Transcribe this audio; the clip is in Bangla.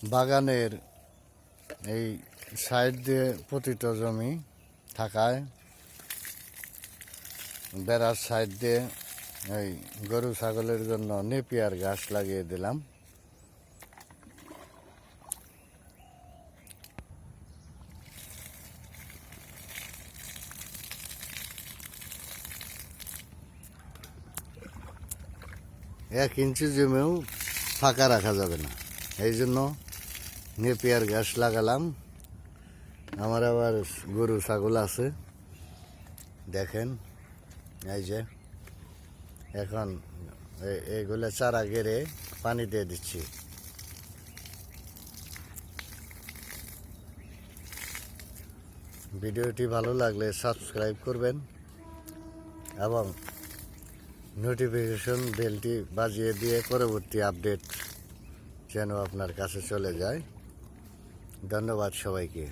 বাগানের এই সাইড দিয়ে পতিত জমি থাকায় বেড়ার সাইড দিয়ে এই গরু ছাগলের জন্য নেপিয়ার ঘাস লাগিয়ে দিলাম। এক ইঞ্চি জমিও ফাঁকা রাখা যাবে না, এই জন্য নেপিয়ার ঘাস লাগালাম। আমার আবার গরু ছাগল আছে, দেখেন এই যে এখন এইগুলো চারা গেড়ে পানি দিয়ে দিচ্ছি। ভিডিওটি ভালো লাগলে সাবস্ক্রাইব করবেন এবং নোটিফিকেশন বেলটি বাজিয়ে দিয়ে পরবর্তী আপডেট যেন আপনার কাছে চলে যায়। ধন্যবাদ সবাইকে।